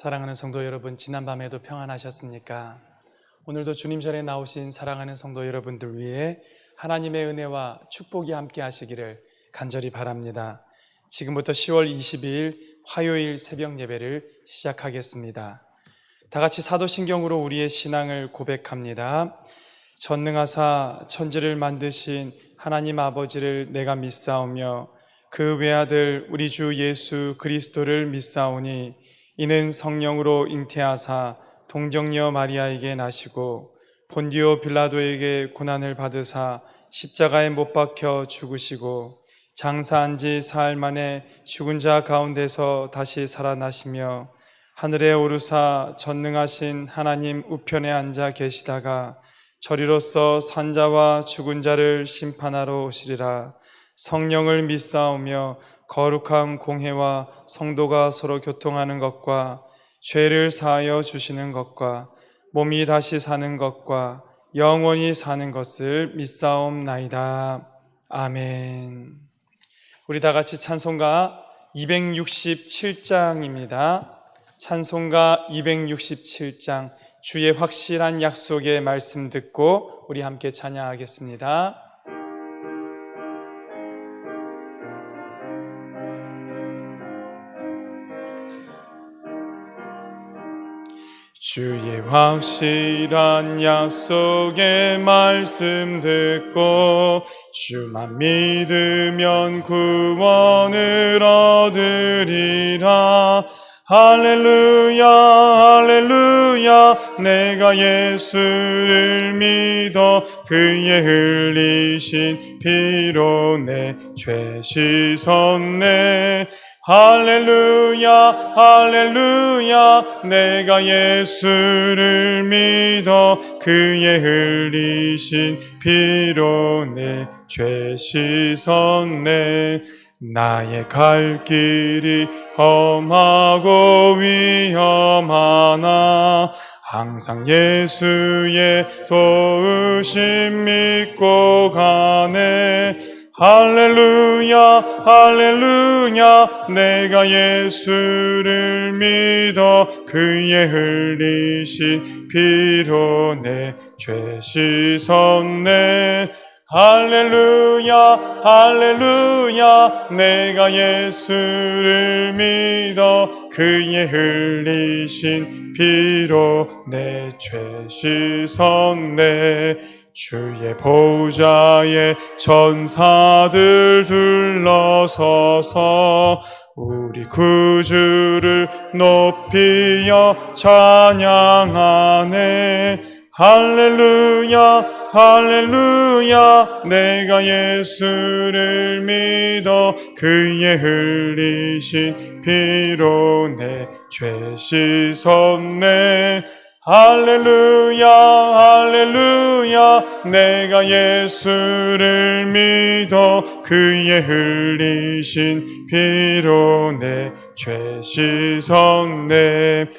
사랑하는 성도 여러분, 지난밤에도 평안하셨습니까? 오늘도 주님 전에 나오신 사랑하는 성도 여러분들 위해 하나님의 은혜와 축복이 함께 하시기를 간절히 바랍니다. 지금부터 10월 22일 화요일 새벽 예배를 시작하겠습니다. 다 같이 사도신경으로 우리의 신앙을 고백합니다. 전능하사 천지를 만드신 하나님 아버지를 내가 믿사오며 그 외아들 우리 주 예수 그리스도를 믿사오니 이는 성령으로 잉태하사 동정녀 마리아에게 나시고 본디오 빌라도에게 고난을 받으사 십자가에 못 박혀 죽으시고 장사한 지 사흘 만에 죽은 자 가운데서 다시 살아나시며 하늘에 오르사 전능하신 하나님 우편에 앉아 계시다가 저리로서 산자와 죽은 자를 심판하러 오시리라. 성령을 믿사오며 거룩한 공회와 성도가 서로 교통하는 것과 죄를 사하여 주시는 것과 몸이 다시 사는 것과 영원히 사는 것을 믿사옵나이다. 아멘. 우리 다 같이 찬송가 267장입니다. 찬송가 267장, 주의 확실한 약속의 말씀 듣고 우리 함께 찬양하겠습니다. 주의 확실한 약속의 말씀 듣고 주만 믿으면 구원을 얻으리라. 할렐루야 할렐루야, 내가 예수를 믿어 그의 흘리신 피로 내 죄 씻었네. 할렐루야 할렐루야, 내가 예수를 믿어 그의 흘리신 피로 내 죄 씻었네. 나의 갈 길이 험하고 위험하나 항상 예수의 도우심 믿고 가네. 할렐루야 할렐루야, 내가 예수를 믿어 그의 흘리신 피로 내 죄 씻었네. 할렐루야 할렐루야, 내가 예수를 믿어 그의 흘리신 피로 내 죄 씻었네. 주의 보좌에 천사들 둘러서서 우리 구주를 높이어 찬양하네. 할렐루야 할렐루야, 내가 예수를 믿어 그의 흘리신 피로 내 죄 씻었네. 할렐루야 할렐루야, 내가 예수를 믿어 그의 흘리신 피로 내 죄 씻었네.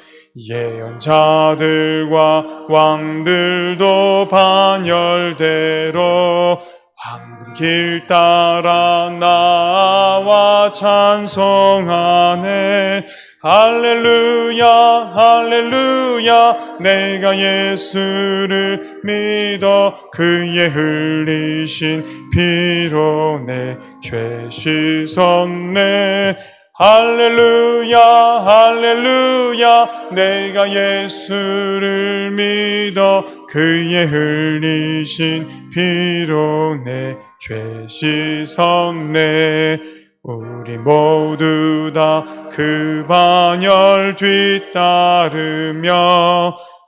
예언자들과 왕들도 반열대로 황금 길 따라 나와 찬송하네. 할렐루야 할렐루야, 내가 예수를 믿어 그의 흘리신 피로 내 죄 씻었네. 할렐루야 할렐루야, 내가 예수를 믿어 그의 흘리신 피로 내 죄 씻었네. 우리 모두 다 그 반열 뒤따르며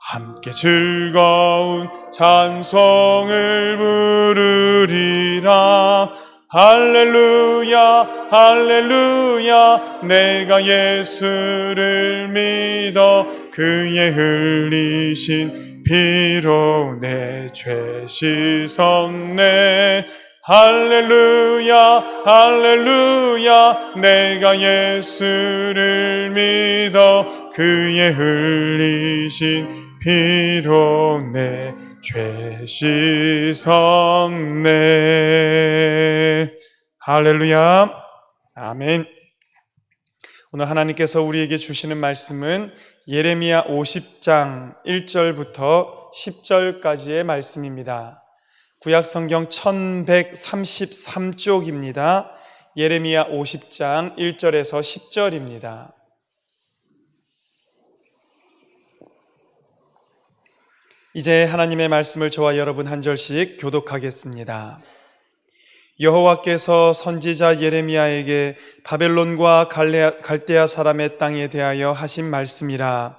함께 즐거운 찬송을 부르리라. 할렐루야 할렐루야, 내가 예수를 믿어 그의 흘리신 피로 내 죄 씻었네. 할렐루야 할렐루야, 내가 예수를 믿어 그의 흘리신 피로 내 죄 씻었네. 할렐루야. 아멘. 오늘 하나님께서 우리에게 주시는 말씀은 예레미야 50장 1절부터 10절까지의 말씀입니다. 구약성경 1133쪽입니다. 예레미야 50장 1절에서 10절입니다. 이제 하나님의 말씀을 저와 여러분 한 절씩 교독하겠습니다. 여호와께서 선지자 예레미야에게 바벨론과 갈대아 사람의 땅에 대하여 하신 말씀이라.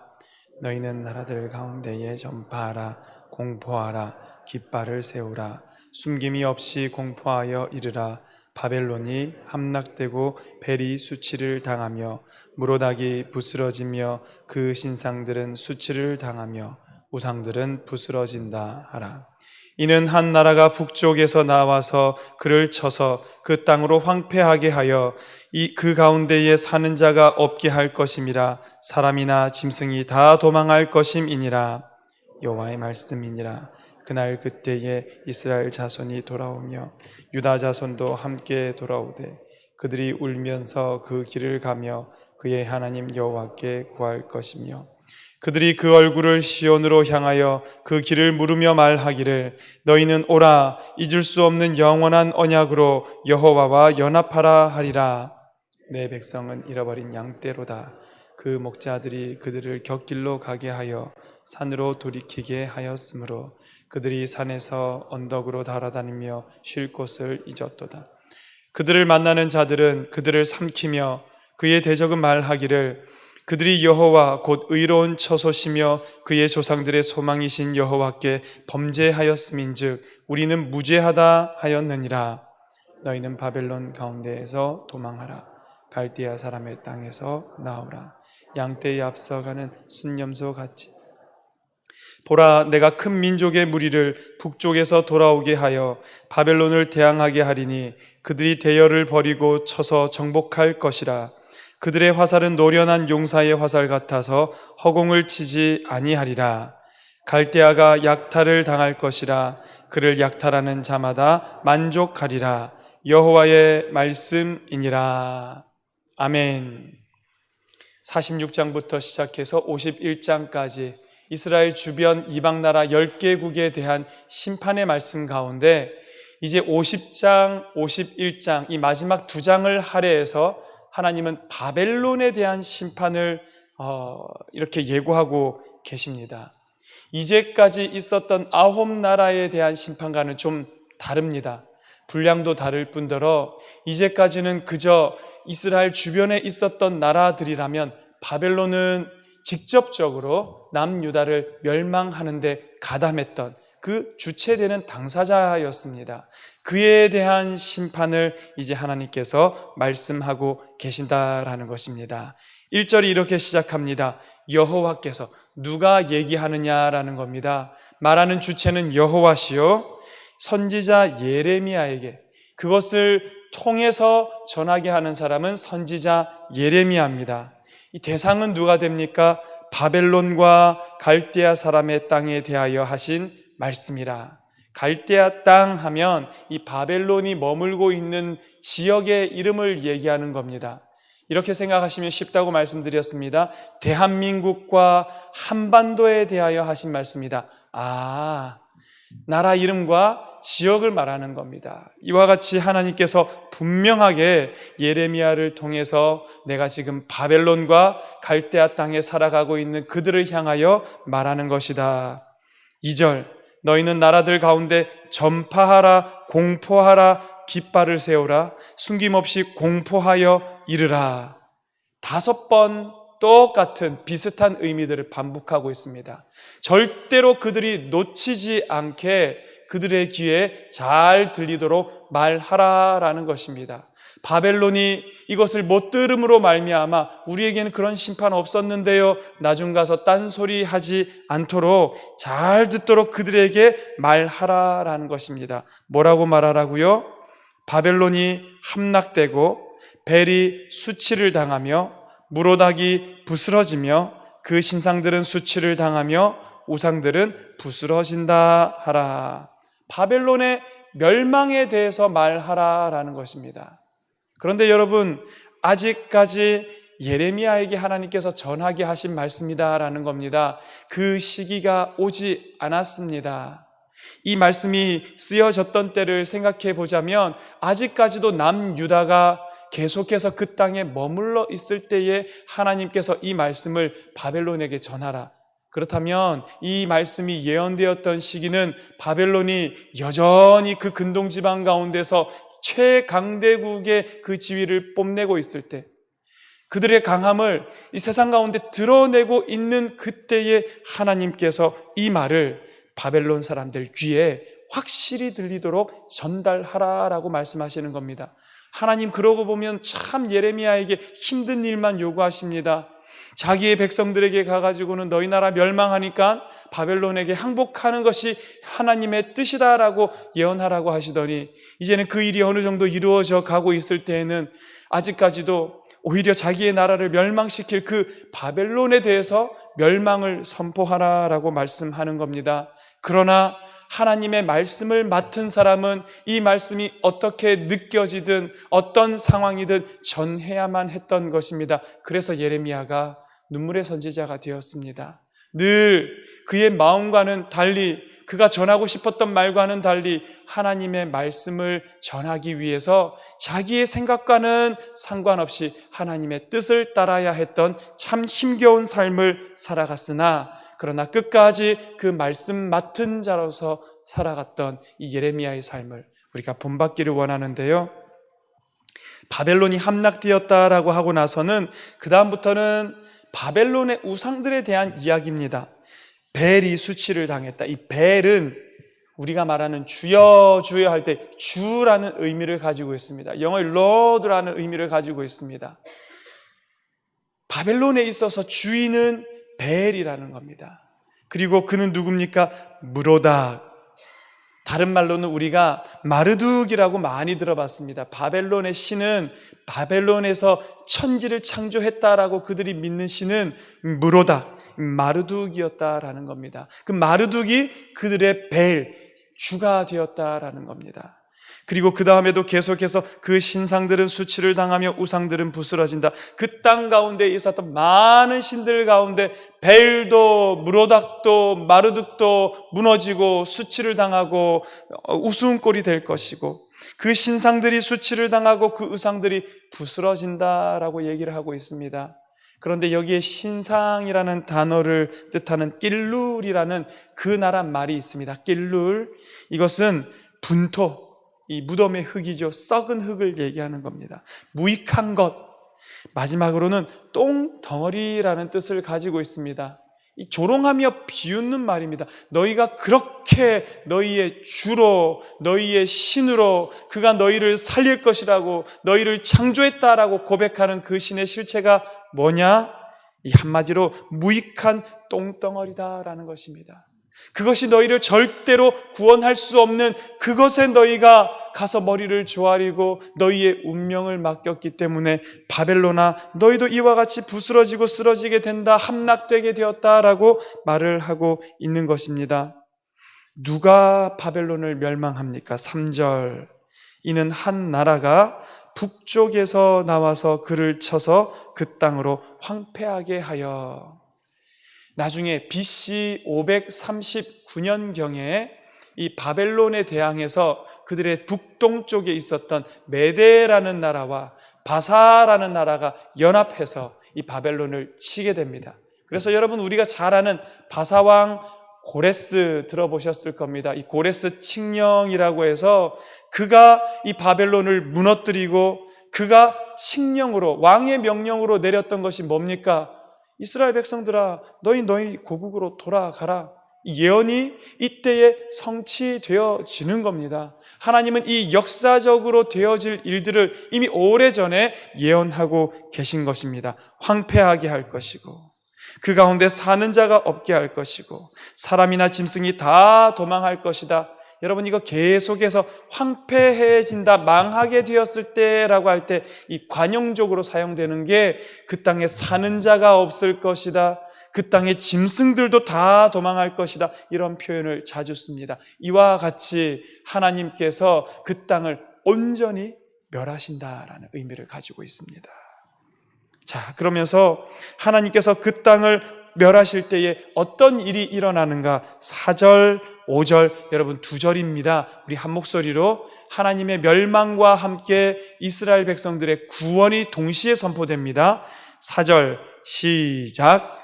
너희는 나라들 가운데에 전파하라. 공포하라. 깃발을 세우라. 숨김이 없이 공포하여 이르라. 바벨론이 함락되고 벨이 수치를 당하며 무로닥이 부스러지며 그 신상들은 수치를 당하며 우상들은 부스러진다 하라. 이는 한 나라가 북쪽에서 나와서 그를 쳐서 그 땅으로 황폐하게 하여 그 가운데에 사는 자가 없게 할 것임이라. 사람이나 짐승이 다 도망할 것임이니라. 여호와의 말씀이니라. 그날 그때에 이스라엘 자손이 돌아오며 유다 자손도 함께 돌아오되 그들이 울면서 그 길을 가며 그의 하나님 여호와께 구할 것이며 그들이 그 얼굴을 시온으로 향하여 그 길을 물으며 말하기를 너희는 오라 잊을 수 없는 영원한 언약으로 여호와와 연합하라 하리라. 내 백성은 잃어버린 양떼로다. 그 목자들이 그들을 곁길로 가게 하여 산으로 돌이키게 하였으므로 그들이 산에서 언덕으로 달아다니며 쉴 곳을 잊었도다. 그들을 만나는 자들은 그들을 삼키며 그의 대적은 말하기를 그들이 여호와 곧 의로운 처소시며 그의 조상들의 소망이신 여호와께 범죄하였음인즉 우리는 무죄하다 하였느니라. 너희는 바벨론 가운데에서 도망하라. 갈대아 사람의 땅에서 나오라. 양떼에 앞서가는 순념소 같이 보라, 내가 큰 민족의 무리를 북쪽에서 돌아오게 하여 바벨론을 대항하게 하리니 그들이 대열을 버리고 쳐서 정복할 것이라. 그들의 화살은 노련한 용사의 화살 같아서 허공을 치지 아니하리라. 갈대아가 약탈을 당할 것이라. 그를 약탈하는 자마다 만족하리라. 여호와의 말씀이니라. 아멘. 46장부터 시작해서 51장까지 이스라엘 주변 이방나라 10개국에 대한 심판의 말씀 가운데 이제 50장, 51장 이 마지막 두 장을 할애해서 하나님은 바벨론에 대한 심판을 이렇게 예고하고 계십니다. 이제까지 있었던 9나라에 대한 심판과는 좀 다릅니다. 분량도 다를 뿐더러 이제까지는 그저 이스라엘 주변에 있었던 나라들이라면 바벨론은 직접적으로 남유다를 멸망하는 데 가담했던 그 주체되는 당사자였습니다. 그에 대한 심판을 이제 하나님께서 말씀하고 계신다라는 것입니다. 1절이 이렇게 시작합니다. 여호와께서, 누가 얘기하느냐라는 겁니다. 말하는 주체는 여호와시요 선지자 예레미야에게 그것을 통해서 전하게 하는 사람은 선지자 예레미야입니다. 이 대상은 누가 됩니까? 바벨론과 갈대아 사람의 땅에 대하여 하신 말씀이라. 갈대아 땅 하면 이 바벨론이 머물고 있는 지역의 이름을 얘기하는 겁니다. 이렇게 생각하시면 쉽다고 말씀드렸습니다. 대한민국과 한반도에 대하여 하신 말씀이다. 나라 이름과 지역을 말하는 겁니다. 이와 같이 하나님께서 분명하게 예레미야를 통해서 내가 지금 바벨론과 갈대아 땅에 살아가고 있는 그들을 향하여 말하는 것이다. 2절, 너희는 나라들 가운데 전파하라, 공포하라, 깃발을 세우라, 숨김없이 공포하여 이르라. 5번 똑같은 비슷한 의미들을 반복하고 있습니다. 절대로 그들이 놓치지 않게 그들의 귀에 잘 들리도록 말하라라는 것입니다. 바벨론이 이것을 못 들음으로 말미암아 우리에게는 그런 심판 없었는데요, 나중 가서 딴소리 하지 않도록 잘 듣도록 그들에게 말하라라는 것입니다. 뭐라고 말하라고요? 바벨론이 함락되고 벨이 수치를 당하며 무로닥이 부스러지며 그 신상들은 수치를 당하며 우상들은 부스러진다 하라. 바벨론의 멸망에 대해서 말하라라는 것입니다. 그런데 여러분, 아직까지 예레미야에게 하나님께서 전하게 하신 말씀이다라는 겁니다. 그 시기가 오지 않았습니다. 이 말씀이 쓰여졌던 때를 생각해 보자면 아직까지도 남유다가 계속해서 그 땅에 머물러 있을 때에 하나님께서 이 말씀을 바벨론에게 전하라. 그렇다면 이 말씀이 예언되었던 시기는 바벨론이 여전히 그 근동지방 가운데서 최강대국의 그 지위를 뽐내고 있을 때, 그들의 강함을 이 세상 가운데 드러내고 있는 그때에 하나님께서 이 말을 바벨론 사람들 귀에 확실히 들리도록 전달하라라고 말씀하시는 겁니다. 하나님 그러고 보면 참 예레미야에게 힘든 일만 요구하십니다. 자기의 백성들에게 가가지고는 너희 나라 멸망하니까 바벨론에게 항복하는 것이 하나님의 뜻이다라고 예언하라고 하시더니, 이제는 그 일이 어느 정도 이루어져 가고 있을 때에는 아직까지도 오히려 자기의 나라를 멸망시킬 그 바벨론에 대해서 멸망을 선포하라라고 말씀하는 겁니다. 그러나 하나님의 말씀을 맡은 사람은 이 말씀이 어떻게 느껴지든 어떤 상황이든 전해야만 했던 것입니다. 그래서 예레미야가 눈물의 선지자가 되었습니다. 늘 그의 마음과는 달리, 그가 전하고 싶었던 말과는 달리 하나님의 말씀을 전하기 위해서 자기의 생각과는 상관없이 하나님의 뜻을 따라야 했던 참 힘겨운 삶을 살아갔으나, 그러나 끝까지 그 말씀 맡은 자로서 살아갔던 이 예레미야의 삶을 우리가 본받기를 원하는데요, 바벨론이 함락되었다라고 하고 나서는 그 다음부터는 바벨론의 우상들에 대한 이야기입니다. 벨이 수치를 당했다. 이 벨은 우리가 말하는 주여 주여 할 때 주라는 의미를 가지고 있습니다. 영어의 Lord라는 의미를 가지고 있습니다. 바벨론에 있어서 주인은 벨이라는 겁니다. 그리고 그는 누굽니까? 무로닥. 다른 말로는 우리가 마르둑이라고 많이 들어봤습니다. 바벨론의 신은, 바벨론에서 천지를 창조했다라고 그들이 믿는 신은 무로닥, 마르둑이었다라는 겁니다. 그 마르둑이 그들의 벨, 주가 되었다라는 겁니다. 그리고 그 다음에도 계속해서 그 신상들은 수치를 당하며 우상들은 부스러진다. 그 땅 가운데 있었던 많은 신들 가운데 벨도 무로닥도 마르둑도 무너지고 수치를 당하고 우스운꼴이 될 것이고, 그 신상들이 수치를 당하고 그 우상들이 부스러진다라고 얘기를 하고 있습니다. 그런데 여기에 신상이라는 단어를 뜻하는 낄룰이라는 그 나라 말이 있습니다. 낄룰, 이것은 분토, 이 무덤의 흙이죠. 썩은 흙을 얘기하는 겁니다. 무익한 것, 마지막으로는 똥덩어리라는 뜻을 가지고 있습니다. 이 조롱하며 비웃는 말입니다. 너희가 그렇게 너희의 주로, 너희의 신으로 그가 너희를 살릴 것이라고, 너희를 창조했다라고 고백하는 그 신의 실체가 뭐냐? 이 한마디로 무익한 똥덩어리다라는 것입니다. 그것이 너희를 절대로 구원할 수 없는 그것에 너희가 가서 머리를 조아리고 너희의 운명을 맡겼기 때문에 바벨론아, 너희도 이와 같이 부스러지고 쓰러지게 된다, 함락되게 되었다라고 말을 하고 있는 것입니다. 누가 바벨론을 멸망합니까? 3절, 이는 한 나라가 북쪽에서 나와서 그를 쳐서 그 땅으로 황폐하게 하여. 나중에 BC 539년경에 이 바벨론에 대항해서 그들의 북동쪽에 있었던 메데라는 나라와 바사라는 나라가 연합해서 이 바벨론을 치게 됩니다. 그래서 여러분, 우리가 잘 아는 바사왕 고레스 들어보셨을 겁니다. 이 고레스 칙령이라고 해서 그가 이 바벨론을 무너뜨리고 그가 칙령으로, 왕의 명령으로 내렸던 것이 뭡니까? 이스라엘 백성들아, 너희 고국으로 돌아가라. 이 예언이 이때에 성취되어지는 겁니다. 하나님은 이 역사적으로 되어질 일들을 이미 오래전에 예언하고 계신 것입니다. 황폐하게 할 것이고, 그 가운데 사는 자가 없게 할 것이고, 사람이나 짐승이 다 도망할 것이다. 여러분, 이거 계속해서 황폐해진다, 망하게 되었을 때라고 할 때 이 관용적으로 사용되는 게 그 땅에 사는 자가 없을 것이다, 그 땅의 짐승들도 다 도망할 것이다, 이런 표현을 자주 씁니다. 이와 같이 하나님께서 그 땅을 온전히 멸하신다라는 의미를 가지고 있습니다. 자, 그러면서 하나님께서 그 땅을 멸하실 때에 어떤 일이 일어나는가? 4절, 5절, 여러분 2절입니다. 우리 한 목소리로 하나님의 멸망과 함께 이스라엘 백성들의 구원이 동시에 선포됩니다. 4절 시작.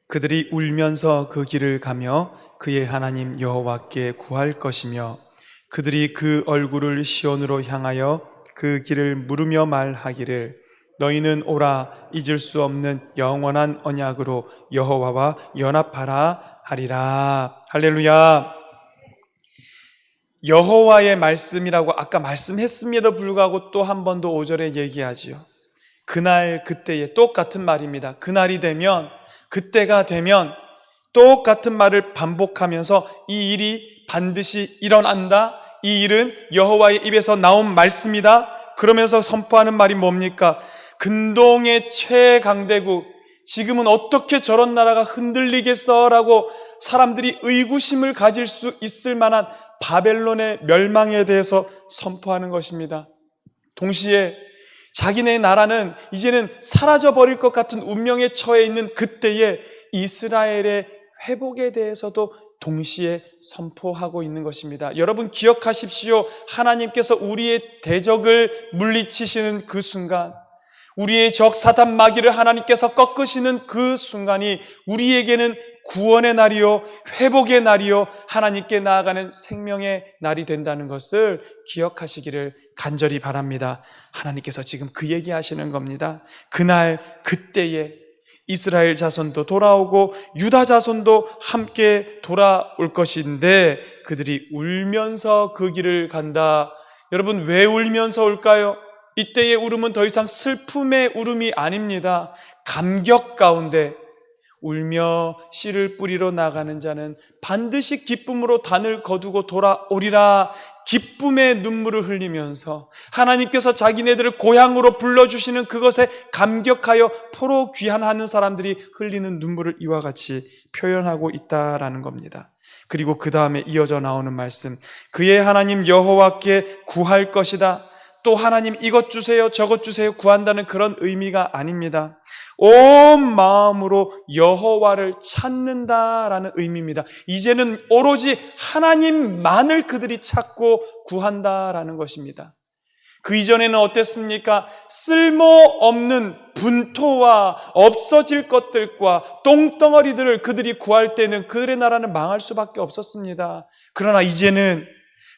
그들이 울면서 그 길을 가며 그의 하나님 여호와께 구할 것이며 그들이 그 얼굴을 시온으로 향하여 그 길을 물으며 말하기를 너희는 오라 잊을 수 없는 영원한 언약으로 여호와와 연합하라 하리라. 할렐루야. 여호와의 말씀이라고 아까 말씀했음에도 불구하고 또 한 번 더 5절에 얘기하지요. 그날 그때에 똑같은 말입니다. 그날이 되면, 그때가 되면 똑같은 말을 반복하면서 이 일이 반드시 일어난다. 이 일은 여호와의 입에서 나온 말씀이다. 그러면서 선포하는 말이 뭡니까? 근동의 최강대국, 지금은 어떻게 저런 나라가 흔들리겠어? 라고 사람들이 의구심을 가질 수 있을 만한 바벨론의 멸망에 대해서 선포하는 것입니다. 동시에 자기네 나라는 이제는 사라져버릴 것 같은 운명에 처해 있는 그때에 이스라엘의 회복에 대해서도 동시에 선포하고 있는 것입니다. 여러분 기억하십시오. 하나님께서 우리의 대적을 물리치시는 그 순간, 우리의 적 사단 마귀를 하나님께서 꺾으시는 그 순간이 우리에게는 구원의 날이요, 회복의 날이요, 하나님께 나아가는 생명의 날이 된다는 것을 기억하시기를 간절히 바랍니다. 하나님께서 지금 그 얘기하시는 겁니다. 그날 그때에 이스라엘 자손도 돌아오고 유다 자손도 함께 돌아올 것인데 그들이 울면서 그 길을 간다. 여러분 왜 울면서 올까요? 이때의 울음은 더 이상 슬픔의 울음이 아닙니다. 감격 가운데 울며 씨를 뿌리러 나가는 자는 반드시 기쁨으로 단을 거두고 돌아오리라. 기쁨의 눈물을 흘리면서 하나님께서 자기네들을 고향으로 불러주시는 그것에 감격하여 포로 귀환하는 사람들이 흘리는 눈물을 이와 같이 표현하고 있다라는 겁니다. 그리고 그 다음에 이어져 나오는 말씀, 그의 하나님 여호와께 구할 것이다. 또 하나님 이것 주세요 저것 주세요 구한다는 그런 의미가 아닙니다. 온 마음으로 여호와를 찾는다라는 의미입니다. 이제는 오로지 하나님만을 그들이 찾고 구한다라는 것입니다. 그 이전에는 어땠습니까? 쓸모없는 분토와 없어질 것들과 똥덩어리들을 그들이 구할 때는 그들의 나라는 망할 수밖에 없었습니다. 그러나 이제는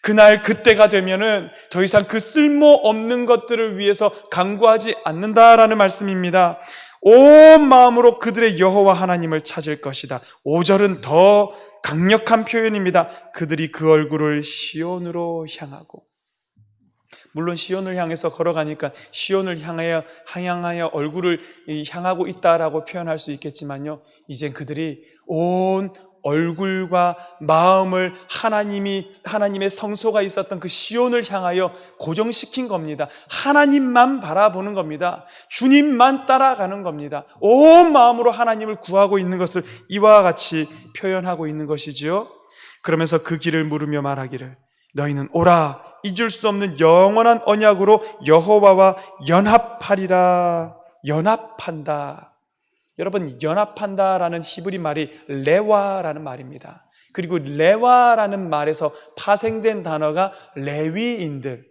그날 그때가 되면은 더 이상 그 쓸모없는 것들을 위해서 간구하지 않는다라는 말씀입니다. 온 마음으로 그들의 여호와 하나님을 찾을 것이다. 5절은 더 강력한 표현입니다. 그들이 그 얼굴을 시온으로 향하고, 물론 시온을 향해서 걸어가니까 시온을 향하여 얼굴을 향하고 있다라고 표현할 수 있겠지만요, 이젠 그들이 온 얼굴과 마음을 하나님의 성소가 있었던 그 시온을 향하여 고정시킨 겁니다. 하나님만 바라보는 겁니다. 주님만 따라가는 겁니다. 온 마음으로 하나님을 구하고 있는 것을 이와 같이 표현하고 있는 것이지요. 그러면서 그 길을 물으며 말하기를 너희는 오라 잊을 수 없는 영원한 언약으로 여호와와 연합하리라. 연합한다. 여러분 연합한다라는 히브리 말이 레와라는 말입니다. 그리고 레와라는 말에서 파생된 단어가 레위인들.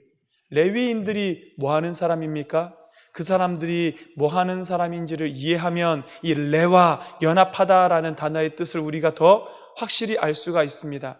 레위인들이 뭐 하는 사람입니까? 그 사람들이 뭐 하는 사람인지를 이해하면 이 레와, 연합하다라는 단어의 뜻을 우리가 더 확실히 알 수가 있습니다.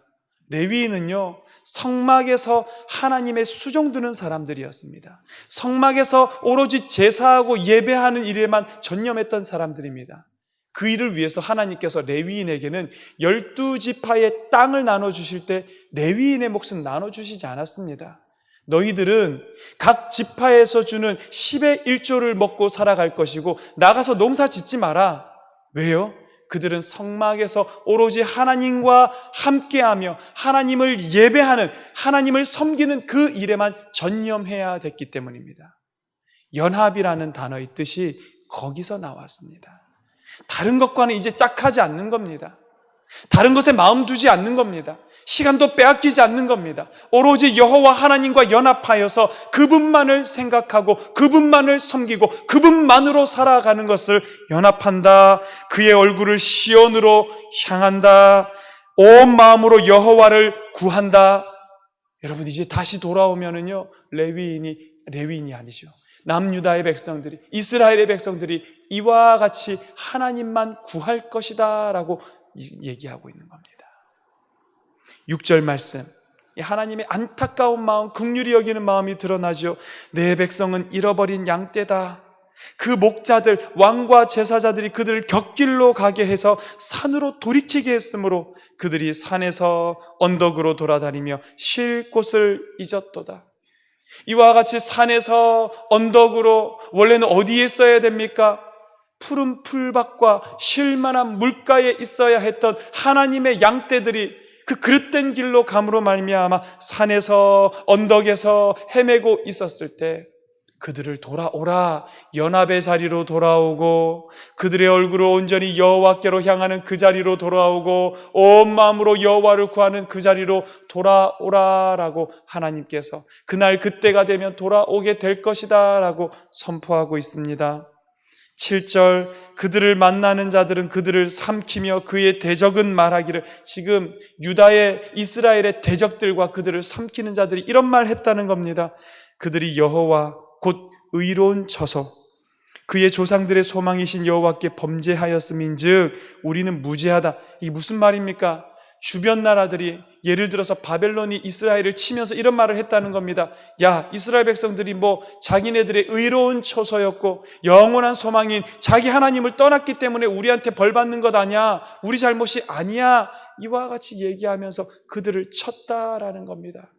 레위인은요, 성막에서 하나님의 수종 드는 사람들이었습니다. 성막에서 오로지 제사하고 예배하는 일에만 전념했던 사람들입니다. 그 일을 위해서 하나님께서 레위인에게는 12지파의 땅을 나눠주실 때 레위인의 몫은 나눠주시지 않았습니다. 너희들은 각 지파에서 주는 10의 1조를 먹고 살아갈 것이고 나가서 농사 짓지 마라. 왜요? 그들은 성막에서 오로지 하나님과 함께하며 하나님을 예배하는, 하나님을 섬기는 그 일에만 전념해야 됐기 때문입니다. 연합이라는 단어의 뜻이 거기서 나왔습니다. 다른 것과는 이제 짝하지 않는 겁니다. 다른 것에 마음 두지 않는 겁니다. 시간도 빼앗기지 않는 겁니다. 오로지 여호와 하나님과 연합하여서 그분만을 생각하고 그분만을 섬기고 그분만으로 살아가는 것을 연합한다. 그의 얼굴을 시온으로 향한다. 온 마음으로 여호와를 구한다. 여러분, 이제 다시 돌아오면은요, 레위인이 아니죠. 남유다의 백성들이, 이스라엘의 백성들이 이와 같이 하나님만 구할 것이다 라고 얘기하고 있는 겁니다. 6절 말씀, 하나님의 안타까운 마음, 긍휼히 여기는 마음이 드러나죠. 내 백성은 잃어버린 양떼다. 그 목자들, 왕과 제사자들이 그들을 곁길로 가게 해서 산으로 돌이키게 했으므로 그들이 산에서 언덕으로 돌아다니며 쉴 곳을 잊었도다. 이와 같이 산에서 언덕으로, 원래는 어디에 있어야 됩니까? 푸른 풀밭과 쉴만한 물가에 있어야 했던 하나님의 양떼들이 그 그릇된 길로 감으로 말미암아 산에서 언덕에서 헤매고 있었을 때 그들을 돌아오라, 연합의 자리로 돌아오고 그들의 얼굴을 온전히 여호와께로 향하는 그 자리로 돌아오고 온 마음으로 여호와를 구하는 그 자리로 돌아오라라고 하나님께서 그날 그때가 되면 돌아오게 될 것이다 라고 선포하고 있습니다. 7절, 그들을 만나는 자들은 그들을 삼키며 그의 대적은 말하기를, 지금 유다의 이스라엘의 대적들과 그들을 삼키는 자들이 이런 말 했다는 겁니다. 그들이 여호와 곧 의로운 처소, 그의 조상들의 소망이신 여호와께 범죄하였음인즉 우리는 무죄하다. 이게 무슨 말입니까? 주변 나라들이, 예를 들어서 바벨론이 이스라엘을 치면서 이런 말을 했다는 겁니다. 야, 이스라엘 백성들이 자기네들의 의로운 처소였고 영원한 소망인 자기 하나님을 떠났기 때문에 우리한테 벌 받는 것 아니야, 우리 잘못이 아니야, 이와 같이 얘기하면서 그들을 쳤다라는 겁니다.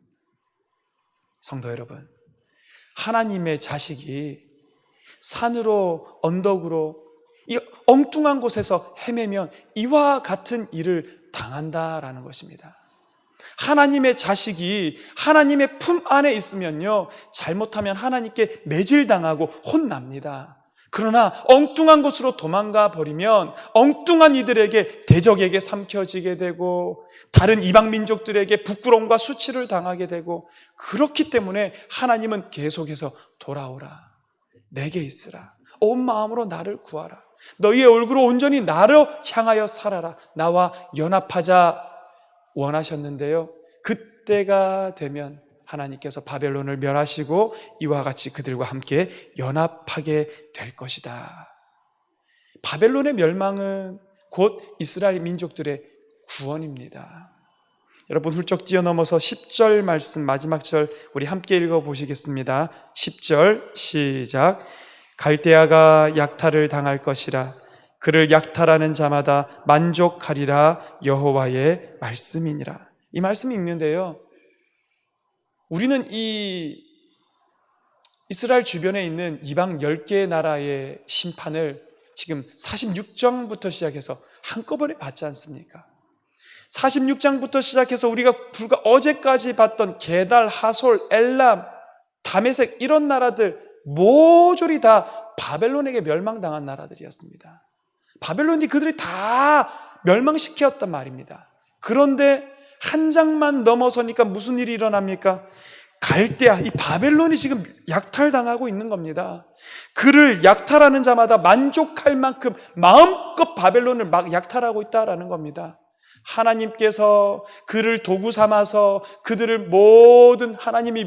성도 여러분, 하나님의 자식이 산으로, 언덕으로, 이 엉뚱한 곳에서 헤매면 이와 같은 일을 당한다라는 것입니다. 하나님의 자식이 하나님의 품 안에 있으면요, 잘못하면 하나님께 매질당하고 혼납니다. 그러나 엉뚱한 곳으로 도망가 버리면 엉뚱한 이들에게, 대적에게 삼켜지게 되고 다른 이방 민족들에게 부끄러움과 수치를 당하게 되고, 그렇기 때문에 하나님은 계속해서 돌아오라, 내게 있으라, 온 마음으로 나를 구하라, 너희의 얼굴을 온전히 나를 향하여 살아라, 나와 연합하자 원하셨는데요, 그때가 되면 하나님께서 바벨론을 멸하시고 이와 같이 그들과 함께 연합하게 될 것이다. 바벨론의 멸망은 곧 이스라엘 민족들의 구원입니다. 여러분, 훌쩍 뛰어넘어서 10절 말씀, 마지막 절 우리 함께 읽어보시겠습니다. 10절 시작. 갈대아가 약탈을 당할 것이라, 그를 약탈하는 자마다 만족하리라, 여호와의 말씀이니라. 이 말씀이 있는데요, 우리는 이 이스라엘 주변에 있는 이방 10개의 나라의 심판을 지금 46장부터 시작해서 한꺼번에 받지 않습니까? 46장부터 시작해서 우리가 불과 어제까지 봤던 게달, 하솔, 엘람, 다메섹, 이런 나라들 모조리 다 바벨론에게 멸망당한 나라들이었습니다. 바벨론이 그들이 다 멸망시켰단 말입니다. 그런데 한 장만 넘어서니까 무슨 일이 일어납니까? 갈대아, 이 바벨론이 지금 약탈당하고 있는 겁니다. 그를 약탈하는 자마다 만족할 만큼 마음껏 바벨론을 막 약탈하고 있다라는 겁니다. 하나님께서 그를 도구 삼아서 그들을 모든, 하나님이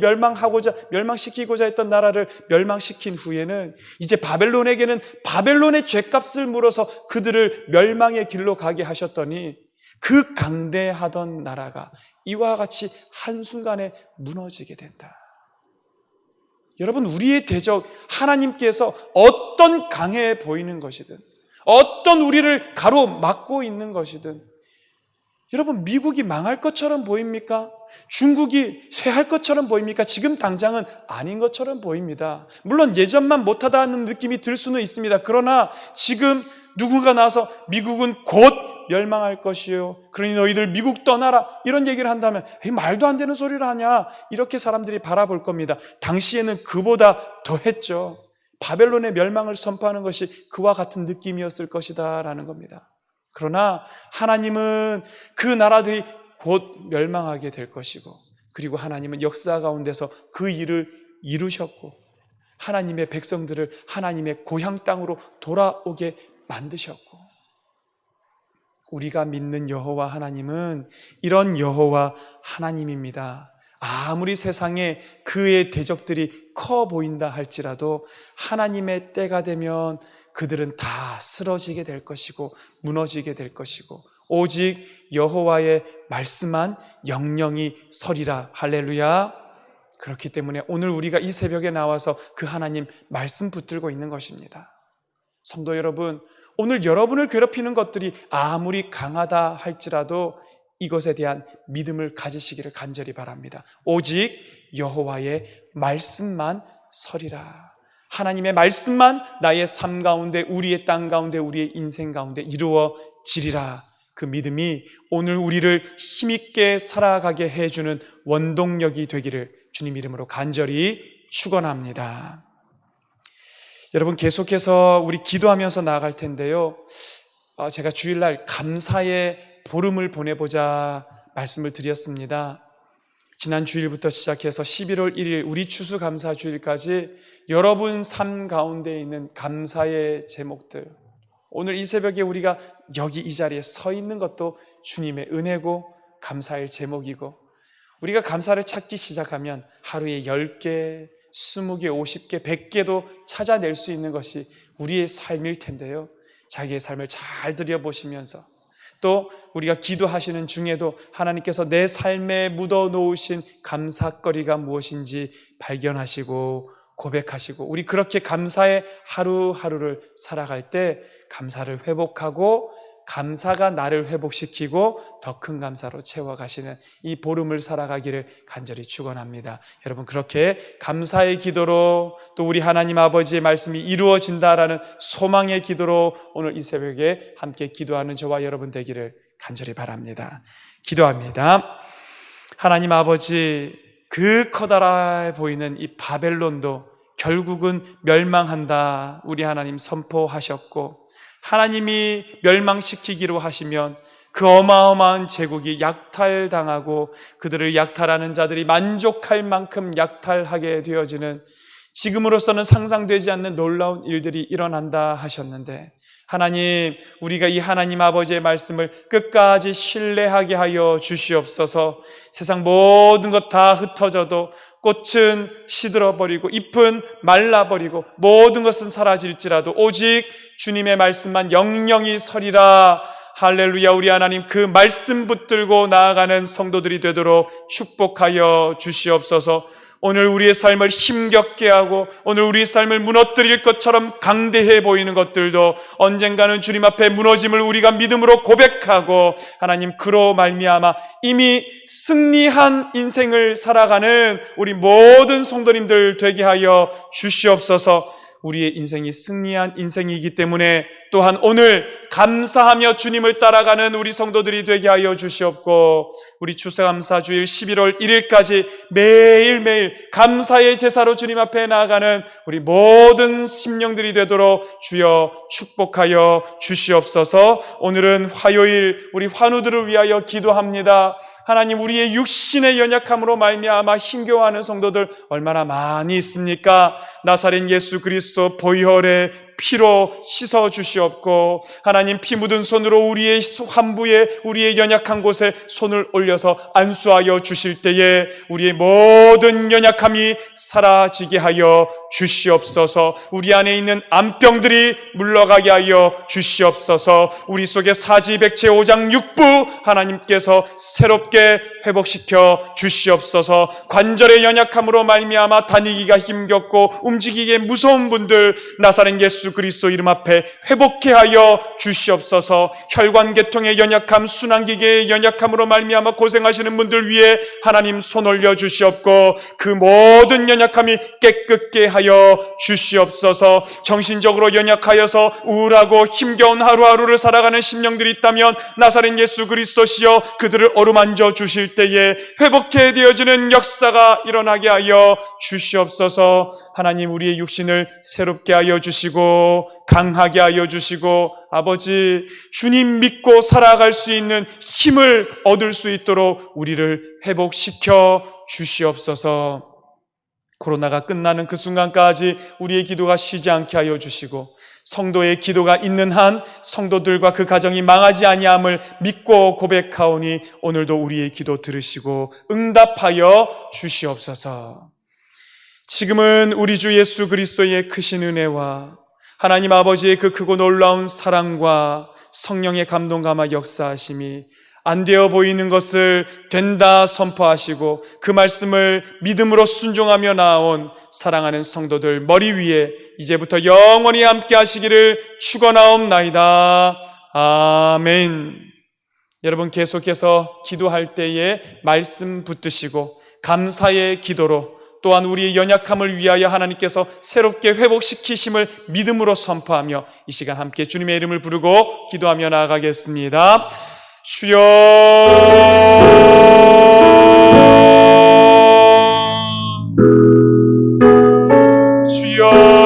멸망시키고자 했던 나라를 멸망시킨 후에는 이제 바벨론에게는 바벨론의 죗값을 물어서 그들을 멸망의 길로 가게 하셨더니 그 강대하던 나라가 이와 같이 한순간에 무너지게 된다. 여러분, 우리의 대적 하나님께서 어떤 강해 보이는 것이든, 어떤 우리를 가로막고 있는 것이든, 여러분, 미국이 망할 것처럼 보입니까? 중국이 쇠할 것처럼 보입니까? 지금 당장은 아닌 것처럼 보입니다. 물론 예전만 못하다는 느낌이 들 수는 있습니다. 그러나 지금 누구가 나와서 미국은 곧 멸망할 것이요, 그러니 너희들 미국 떠나라, 이런 얘기를 한다면 말도 안 되는 소리를 하냐, 이렇게 사람들이 바라볼 겁니다. 당시에는 그보다 더 했죠. 바벨론의 멸망을 선포하는 것이 그와 같은 느낌이었을 것이다 라는 겁니다. 그러나 하나님은 그 나라들이 곧 멸망하게 될 것이고, 그리고 하나님은 역사 가운데서 그 일을 이루셨고, 하나님의 백성들을 하나님의 고향 땅으로 돌아오게 만드셨고, 우리가 믿는 여호와 하나님은 이런 여호와 하나님입니다. 아무리 세상에 그의 대적들이 커 보인다 할지라도 하나님의 때가 되면 그들은 다 쓰러지게 될 것이고 무너지게 될 것이고, 오직 여호와의 말씀만 영영이 서리라. 할렐루야. 그렇기 때문에 오늘 우리가 이 새벽에 나와서 그 하나님 말씀 붙들고 있는 것입니다. 성도 여러분, 오늘 여러분을 괴롭히는 것들이 아무리 강하다 할지라도 이것에 대한 믿음을 가지시기를 간절히 바랍니다. 오직 여호와의 말씀만 서리라. 하나님의 말씀만 나의 삶 가운데, 우리의 땅 가운데, 우리의 인생 가운데 이루어지리라. 그 믿음이 오늘 우리를 힘있게 살아가게 해주는 원동력이 되기를 주님 이름으로 간절히 축원합니다. 여러분, 계속해서 우리 기도하면서 나아갈 텐데요, 제가 주일날 감사의 보름을 보내보자 말씀을 드렸습니다. 지난 주일부터 시작해서 11월 1일 우리 추수감사주일까지 여러분 삶 가운데 있는 감사의 제목들, 오늘 이 새벽에 우리가 여기 이 자리에 서 있는 것도 주님의 은혜고 감사의 제목이고, 우리가 감사를 찾기 시작하면 하루에 10개, 20개, 50개, 100개도 찾아낼 수 있는 것이 우리의 삶일 텐데요, 자기의 삶을 잘 들여보시면서 또 우리가 기도하시는 중에도 하나님께서 내 삶에 묻어놓으신 감사거리가 무엇인지 발견하시고 고백하시고, 우리 그렇게 감사의 하루하루를 살아갈 때 감사를 회복하고 감사가 나를 회복시키고 더 큰 감사로 채워가시는 이 보름을 살아가기를 간절히 축원합니다. 여러분, 그렇게 감사의 기도로 또 우리 하나님 아버지의 말씀이 이루어진다라는 소망의 기도로 오늘 이 새벽에 함께 기도하는 저와 여러분 되기를 간절히 바랍니다. 기도합니다. 하나님 아버지, 그 커다랗게 보이는 이 바벨론도 결국은 멸망한다 우리 하나님 선포하셨고, 하나님이 멸망시키기로 하시면 그 어마어마한 제국이 약탈당하고 그들을 약탈하는 자들이 만족할 만큼 약탈하게 되어지는, 지금으로서는 상상되지 않는 놀라운 일들이 일어난다 하셨는데, 하나님, 우리가 이 하나님 아버지의 말씀을 끝까지 신뢰하게 하여 주시옵소서. 세상 모든 것 다 흩어져도 꽃은 시들어버리고 잎은 말라버리고 모든 것은 사라질지라도 오직 주님의 말씀만 영영이 서리라. 할렐루야. 우리 하나님, 그 말씀 붙들고 나아가는 성도들이 되도록 축복하여 주시옵소서. 오늘 우리의 삶을 힘겹게 하고 오늘 우리의 삶을 무너뜨릴 것처럼 강대해 보이는 것들도 언젠가는 주님 앞에 무너짐을 우리가 믿음으로 고백하고, 하나님, 그로 말미암아 이미 승리한 인생을 살아가는 우리 모든 성도님들 되게 하여 주시옵소서. 우리의 인생이 승리한 인생이기 때문에 또한 오늘 감사하며 주님을 따라가는 우리 성도들이 되게 하여 주시옵고, 우리 추수감사주일 11월 1일까지 매일매일 감사의 제사로 주님 앞에 나아가는 우리 모든 심령들이 되도록 주여 축복하여 주시옵소서. 오늘은 화요일 우리 환우들을 위하여 기도합니다. 하나님, 우리의 육신의 연약함으로 말미암아 힘겨워하는 성도들 얼마나 많이 있습니까? 나사렛 예수 그리스도 보혈의 피로 씻어 주시옵고, 하나님, 피 묻은 손으로 우리의 환부에 우리의 연약한 곳에 손을 올려서 안수하여 주실 때에 우리의 모든 연약함이 사라지게 하여 주시옵소서. 우리 안에 있는 암병들이 물러가게 하여 주시옵소서. 우리 속에 사지백체 5장 6부 하나님께서 새롭게 회복시켜 주시옵소서. 관절의 연약함으로 말미암아 다니기가 힘겹고 움직이기에 무서운 분들 나사렛 예수 그리스도 이름 앞에 회복케 하여 주시옵소서. 혈관계통의 연약함, 순환기계의 연약함으로 말미암아 고생하시는 분들 위해 하나님 손 올려 주시옵고, 그 모든 연약함이 깨끗게 하여 주시옵소서. 정신적으로 연약하여서 우울하고 힘겨운 하루하루를 살아가는 심령들이 있다면 나사렛 예수 그리스도시여 그들을 어루만져 주실 때에 회복해 되어지는 역사가 일어나게 하여 주시옵소서. 하나님, 우리의 육신을 새롭게 하여 주시고 주시고 강하게 하여 주시고 아버지 주님 믿고 살아갈 수 있는 힘을 얻을 수 있도록 우리를 회복시켜 주시옵소서. 코로나가 끝나는 그 순간까지 우리의 기도가 쉬지 않게 하여 주시고 성도의 기도가 있는 한 성도들과 그 가정이 망하지 아니함을 믿고 고백하오니 오늘도 우리의 기도 들으시고 응답하여 주시옵소서. 지금은 우리 주 예수 그리스도의 크신 은혜와 하나님 아버지의 그 크고 놀라운 사랑과 성령의 감동 감화 역사하심이 안 되어 보이는 것을 된다 선포하시고 그 말씀을 믿음으로 순종하며 나아온 사랑하는 성도들 머리 위에 이제부터 영원히 함께 하시기를 축원하옵나이다. 아멘. 여러분 계속해서 기도할 때에 말씀 붙드시고 감사의 기도로 또한 우리의 연약함을 위하여 하나님께서 새롭게 회복시키심을 믿음으로 선포하며 이 시간 함께 주님의 이름을 부르고 기도하며 나아가겠습니다. 주여 주여